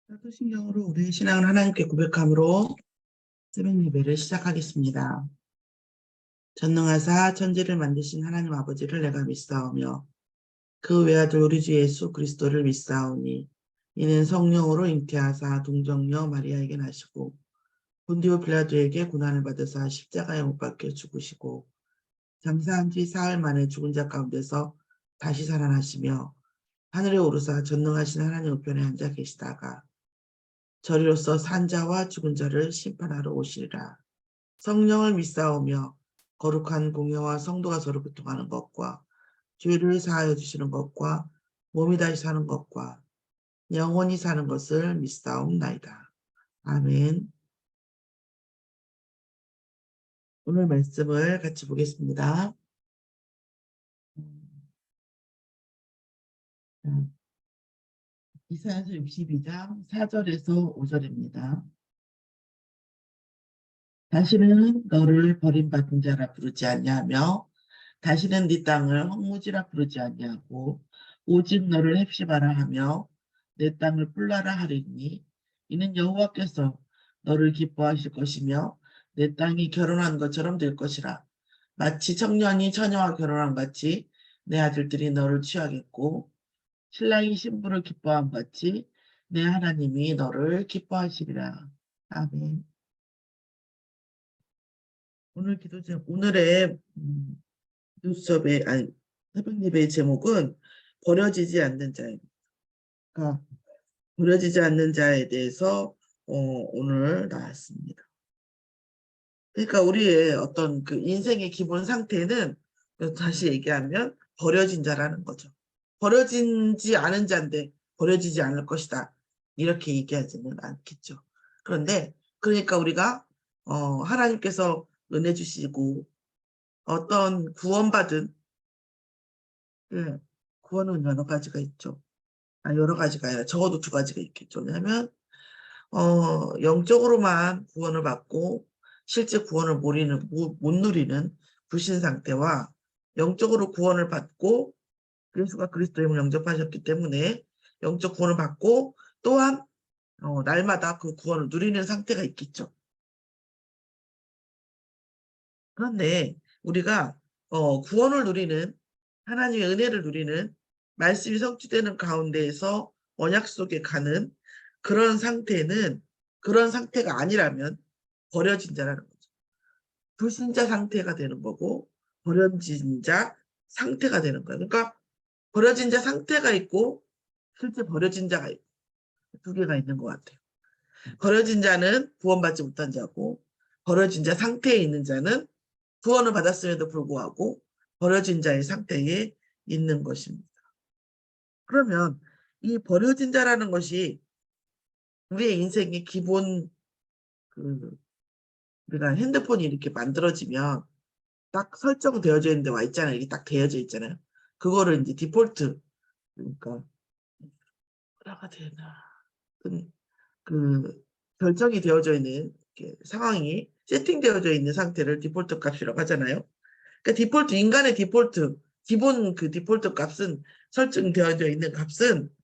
사도신경으로 우리의 신앙을 하나님께 고백함으로 새벽 예배를 시작하겠습니다. 전능하사 천지를 만드신 하나님 아버지를 내가 믿사오며 그 외아들 우리 주 예수 그리스도를 믿사오니 이는 성령으로 잉태하사 동정녀 마리아에게 나시고 본디오 빌라도에게 고난을 받으사 십자가에 못 박혀 죽으시고 장사한 지 사흘 만에 죽은 자 가운데서 다시 살아나시며 하늘에 오르사 전능하신 하나님 우편에 앉아 계시다가 저리로서 산 자와 죽은 자를 심판하러 오시리라. 성령을 믿사오며 거룩한 공회와 성도가 서로 교통하는 것과 죄를 사하여 주시는 것과 몸이 다시 사는 것과 영원히 사는 것을 믿사옵나이다. 아멘. 오늘 말씀을 같이 보겠습니다. 이사야서 62장 4절에서 5절입니다. 다시는 너를 버림받은 자라 부르지 아니하며 다시는 네 땅을 황무지라 부르지 아니하고 오직 너를 헵시바라 하며 내 땅을 뿔라라 하리니 이는 여호와께서 너를 기뻐하실 것이며 내 땅이 결혼한 것처럼 될 것이라. 마치 청년이 처녀와 결혼한 같이 내 아들들이 너를 취하겠고 신랑이 신부를 기뻐함 같이 내 하나님이 너를 기뻐하시리라. 아멘. 오늘의 기도 수업의 아니 새벽 예배의 제목은 버려지지 않는 자입니다. 버려지지 않는 자에 대해서 오늘 나왔습니다. 그러니까 우리의 어떤 그 인생의 기본 상태는 다시 얘기하면 버려진 자라는 거죠. 버려지지 않은 자인데 버려지지 않을 것이다. 이렇게 얘기하지는 않겠죠. 그런데 그러니까 우리가 하나님께서 은혜 주시고 어떤 구원받은 구원은 여러 가지가 있죠. 여러 가지가 아니라 적어도 두 가지가 있겠죠. 왜냐하면 영적으로만 구원을 받고 실제 구원을 못 누리는 불신 상태와 영적으로 구원을 받고 예수가 그리스도의 힘을 영접하셨기 때문에 영적 구원을 받고 또한 날마다 그 구원을 누리는 상태가 있겠죠. 그런데 우리가 구원을 누리는 하나님의 은혜를 누리는 말씀이 성취되는 가운데에서 언약 속에 가는 그런 상태는 그런 상태가 아니라면 버려진 자라는 거죠. 불신자 상태가 되는 거고 버려진 자 상태가 되는 거예요. 그러니까 버려진 자 상태가 있고 실제 버려진 자가 있고 두 개가 있는 것 같아요. 버려진 자는 구원받지 못한 자고 버려진 자 상태에 있는 자는 구원을 받았음에도 불구하고 버려진 자의 상태에 있는 것입니다. 그러면 이 버려진 자라는 것이 우리의 인생의 기본 우리가 핸드폰이 이렇게 만들어지면 딱 설정되어져 있는데 와 있잖아요. 이게 딱 되어져 있잖아요. 그거를 이제 디폴트 그러니까 뭐라가 되나 그 결정이 되어져 있는 상황이 세팅되어져 있는 상태를 디폴트 값이라고 하잖아요. 그러니까 디폴트 인간의 디폴트 기본 그 디폴트 값은 설정되어져 있는 값은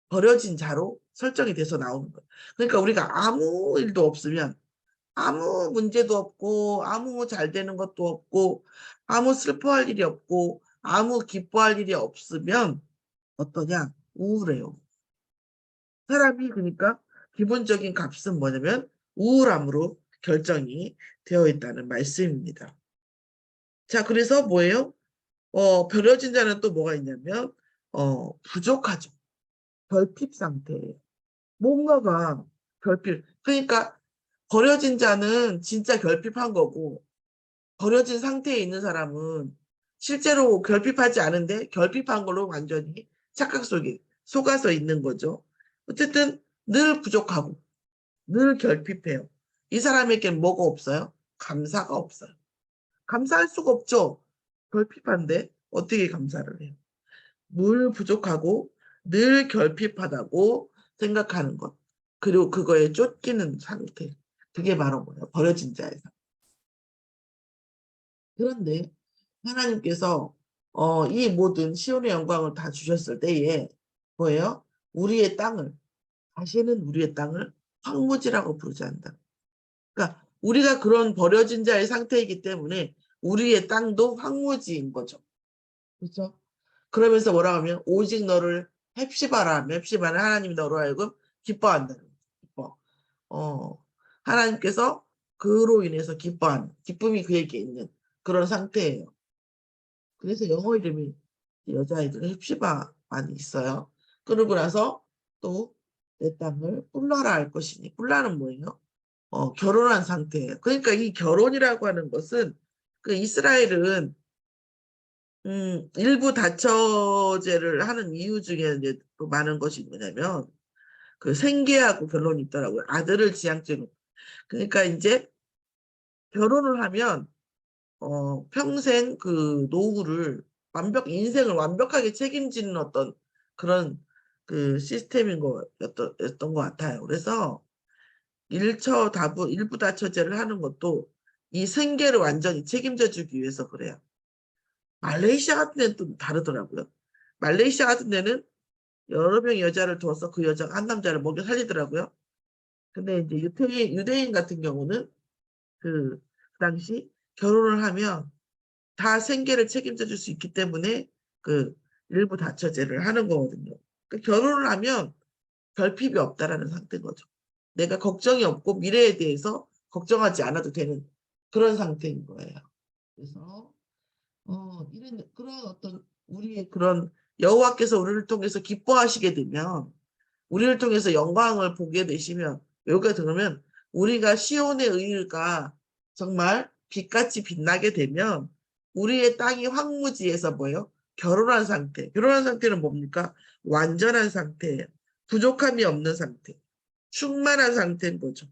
버려진 자로 설정이 돼서 나오는 거예요. 그러니까 우리가 아무 일도 없으면 아무 문제도 없고 아무 잘 되는 것도 없고 아무 슬퍼할 일이 없고 아무 기뻐할 일이 없으면 어떠냐? 우울해요. 사람이 그러니까 기본적인 값은 뭐냐면 우울함으로 결정이 되어 있다는 말씀입니다. 자, 그래서 뭐예요? 버려진 자는 또 뭐가 있냐면 부족하죠. 결핍 상태예요. 뭔가가 결핍. 그러니까 버려진 자는 진짜 결핍한 거고 버려진 상태에 있는 사람은 실제로 결핍하지 않은데 결핍한 걸로 완전히 착각 속에 속아서 있는 거죠. 어쨌든 늘 부족하고 늘 결핍해요. 이 사람에게 뭐가 없어요? 감사가 없어요. 감사할 수가 없죠. 결핍한데 어떻게 감사를 해요? 늘 부족하고 늘 결핍하다고 생각하는 것. 그리고 그거에 쫓기는 상태. 그게 바로 뭐예요? 버려진 자의 상태. 그런데 하나님께서 이 모든 시온의 영광을 다 주셨을 때에 뭐예요? 우리의 땅을 다시는 우리의 땅을 황무지라고 부르지 않는다. 그러니까 우리가 그런 버려진 자의 상태이기 때문에 우리의 땅도 황무지인 거죠. 그렇죠? 그러면서 뭐라 하면 오직 너를 헵시바라. 헵시바는 하나님이 너로 하여금 기뻐한다는 거죠. 기뻐. 하나님께서 그로 인해서 기뻐하는, 기쁨이 그에게 있는 그런 상태예요. 그래서 영어 이름이 여자아이들은 헵시바만 있어요. 그러고 나서 또 내 땅을 뿔라라 할 것이니, 뿔라는 뭐예요? 결혼한 상태예요. 그러니까 이 결혼이라고 하는 것은 그 이스라엘은 일부 다처제를 하는 이유 중에 이제 또 많은 것이 뭐냐면 그 생계하고 결론이 있더라고요. 아들을 지향적으로. 그러니까 이제 결혼을 하면 평생 그 노후를 인생을 완벽하게 책임지는 어떤 그런 그 시스템인 거였던 것 같아요. 그래서 일부 다처제를 하는 것도 이 생계를 완전히 책임져 주기 위해서 그래요. 말레이시아 같은 데는 또 다르더라고요. 말레이시아 같은 데는 여러 명의 여자를 두어서 그 여자가 한 남자를 먹여 살리더라고요. 근데 이제 유대인 같은 경우는 그 당시 결혼을 하면 다 생계를 책임져 줄 수 있기 때문에 그 일부 다처제를 하는 거거든요. 그러니까 결혼을 하면 결핍이 없다라는 상태인 거죠. 내가 걱정이 없고 미래에 대해서 걱정하지 않아도 되는 그런 상태인 거예요. 그래서 이런 그런 어떤 우리의 그런 여호와께서 우리를 통해서 기뻐하시게 되면 우리를 통해서 영광을 보게 되시면 여기가 들으면 우리가 시온의 의가 정말 빛같이 빛나게 되면 우리의 땅이 황무지에서 뭐예요? 결혼한 상태. 결혼한 상태는 뭡니까? 완전한 상태예요. 부족함이 없는 상태. 충만한 상태인 거죠.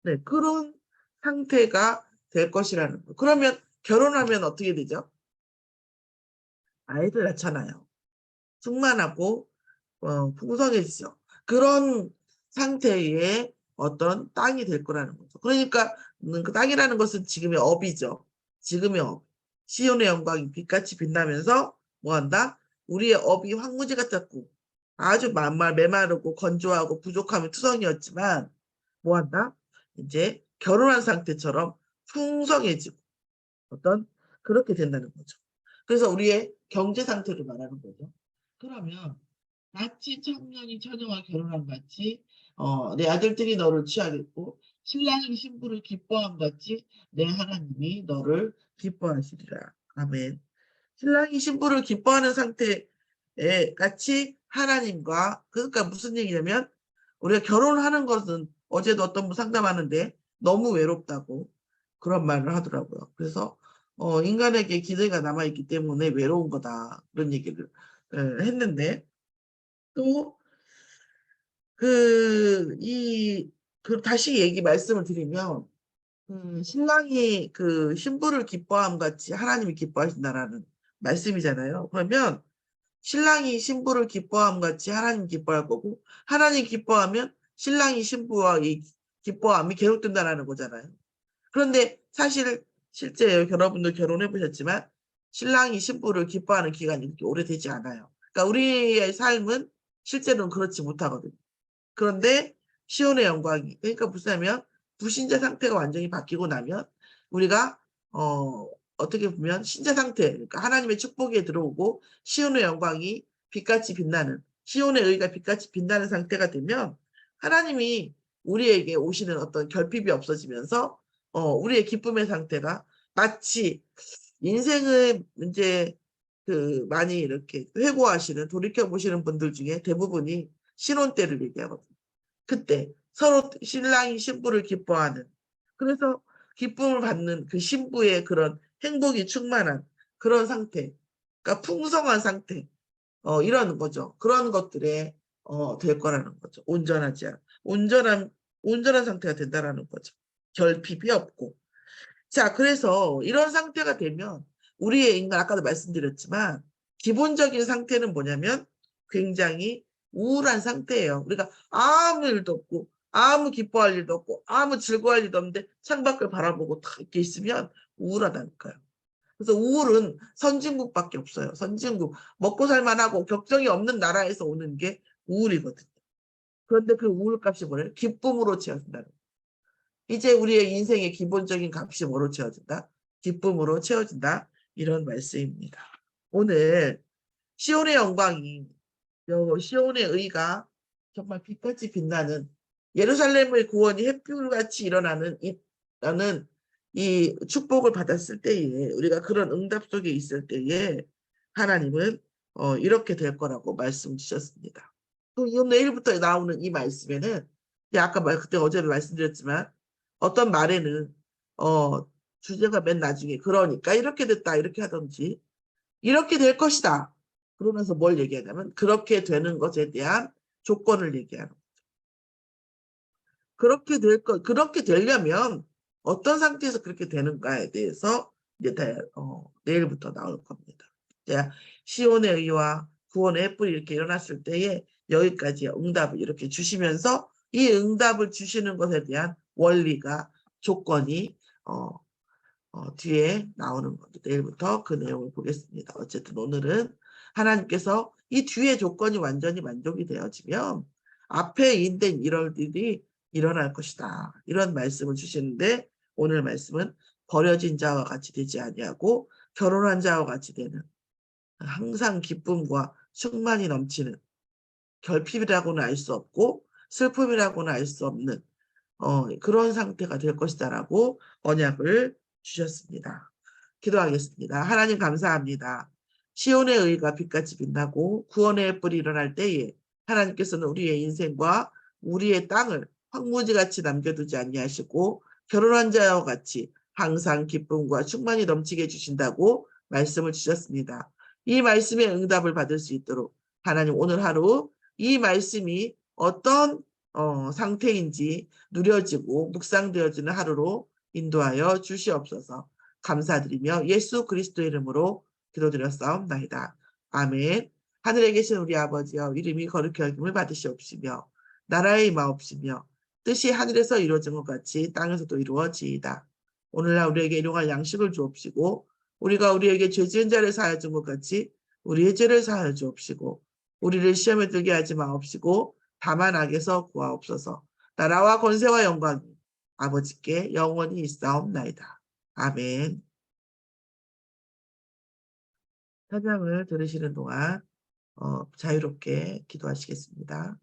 네, 그런 상태가 될 것이라는 거. 그러면 결혼하면 어떻게 되죠? 아이들 낳잖아요. 충만하고 풍성해지죠. 그런 상태의 어떤 땅이 될 거라는 거죠. 그러니까 그 땅이라는 것은 지금의 업이죠. 지금의 업. 시온의 영광이 빛같이 빛나면서 뭐한다? 우리의 업이 황무지 같았고 아주 메마르고 건조하고 부족함이 투성이었지만 뭐한다? 이제 결혼한 상태처럼 풍성해지고 어떤 그렇게 된다는 거죠. 그래서 우리의 경제 상태를 말하는 거죠. 그러면 마치 청년이 처녀와 결혼한 같이 내 아들들이 너를 취하겠고 신랑이 신부를 기뻐함 같이 내 하나님이 너를 기뻐하시리라. 아멘. 신랑이 신부를 기뻐하는 상태에 같이 하나님과 그러니까 무슨 얘기냐면 우리가 결혼하는 것은 어제도 어떤 분 상담하는데 너무 외롭다고 그런 말을 하더라고요. 그래서 인간에게 기대가 남아있기 때문에 외로운 거다 그런 얘기를 했는데 또 다시 말씀을 드리면 신랑이 그 신부를 기뻐함 같이 하나님이 기뻐하신다라는 말씀이잖아요. 그러면 신랑이 신부를 기뻐함 같이 하나님 기뻐할 거고 하나님 기뻐하면 신랑이 신부와 이 기뻐함이 계속된다는 거잖아요. 그런데 사실 실제 여러분도 결혼해 보셨지만 신랑이 신부를 기뻐하는 기간이 그렇게 오래되지 않아요. 그러니까 우리의 삶은 실제로는 그렇지 못하거든요. 그런데 시온의 영광이 그러니까 무슨 불신자 상태가 완전히 바뀌고 나면 우리가 어떻게 보면 신자 상태 그러니까 하나님의 축복에 들어오고 시온의 영광이 빛같이 빛나는 시온의 의가 빛같이 빛나는 상태가 되면 하나님이 우리에게 오시는 어떤 결핍이 없어지면서 우리의 기쁨의 상태가 마치 인생을 이제 그 많이 이렇게 회고하시는 돌이켜 보시는 분들 중에 대부분이 신혼 때를 얘기하거든요. 그때 서로 신랑이 신부를 기뻐하는 그래서 기쁨을 받는 그 신부의 그런 행복이 충만한 그런 상태, 그러니까 풍성한 상태, 이런 거죠. 그런 것들에 될 거라는 거죠. 온전한 상태가 된다라는 거죠. 결핍이 없고. 자, 그래서 이런 상태가 되면 우리의 인간 아까도 말씀드렸지만 기본적인 상태는 뭐냐면 굉장히 우울한 상태예요. 우리가 아무 일도 없고 아무 기뻐할 일도 없고 아무 즐거워할 일도 없는데 창밖을 바라보고 탁 이렇게 있으면 우울하다니까요. 그래서 우울은 선진국밖에 없어요. 선진국 먹고 살만하고 걱정이 없는 나라에서 오는 게 우울이거든요. 그런데 그 우울값이 뭐래요? 기쁨으로 채워진다는 거예요. 이제 우리의 인생의 기본적인 값이 뭐로 채워진다? 기쁨으로 채워진다. 이런 말씀입니다. 오늘 시온의 영광이, 시온의 의가 정말 빛같이 빛나는, 예루살렘의 구원이 햇불같이 일어나는 이 축복을 받았을 때에, 우리가 그런 응답 속에 있을 때에 하나님은 이렇게 될 거라고 말씀 주셨습니다. 또 내일부터 나오는 이 말씀에는, 아까 그때 어제 말씀드렸지만, 어떤 말에는 주제가 맨 나중에 그러니까 이렇게 됐다 이렇게 하든지, 이렇게 될 것이다 그러면서 뭘 얘기하냐면 그렇게 되는 것에 대한 조건을 얘기하는 거예요. 그렇게 되려면 어떤 상태에서 그렇게 되는가에 대해서 이제 내일부터 나올 겁니다. 자, 시온의 의와 구원의 햇불이 이렇게 일어났을 때에 여기까지 응답을 이렇게 주시면서 이 응답을 주시는 것에 대한 원리가, 조건이 뒤에 나오는 건데, 내일부터 그 내용을 보겠습니다. 어쨌든 오늘은 하나님께서 이 뒤에 조건이 완전히 만족이 되어지면 앞에 인된 이럴 일이 일어날 것이다, 이런 말씀을 주시는데, 오늘 말씀은 버려진 자와 같이 되지 아니하고 결혼한 자와 같이 되는, 항상 기쁨과 충만이 넘치는, 결핍이라고는 알 수 없고 슬픔이라고는 알 수 없는 그런 상태가 될 것이다라고 언약을 주셨습니다. 기도하겠습니다. 하나님 감사합니다. 시온의 의가 빛같이 빛나고 구원의 뿔이 일어날 때에 하나님께서는 우리의 인생과 우리의 땅을 황무지같이 남겨두지 아니하시고 결혼한 자와 같이 항상 기쁨과 충만이 넘치게 해주신다고 말씀을 주셨습니다. 이 말씀의 응답을 받을 수 있도록 하나님 오늘 하루 이 말씀이 어떤 상태인지 누려지고 묵상되어지는 하루로 인도하여 주시옵소서. 감사드리며 예수 그리스도의 이름으로 기도드렸사옵나이다. 아멘. 하늘에 계신 우리 아버지여, 이름이 거룩히 여김을 받으시옵시며 나라의 임하옵시며 뜻이 하늘에서 이루어진 것 같이 땅에서도 이루어지이다. 오늘날 우리에게 일용할 양식을 주옵시고 우리가 우리에게 죄 지은 자를 사하여 준 것 같이 우리의 죄를 사하여 주옵시고 우리를 시험에 들게 하지 마옵시고 다만 악에서 구하옵소서. 나라와 권세와 영광이 아버지께 영원히 있사옵나이다. 아멘. 찬양을 들으시는 동안 자유롭게 기도하시겠습니다.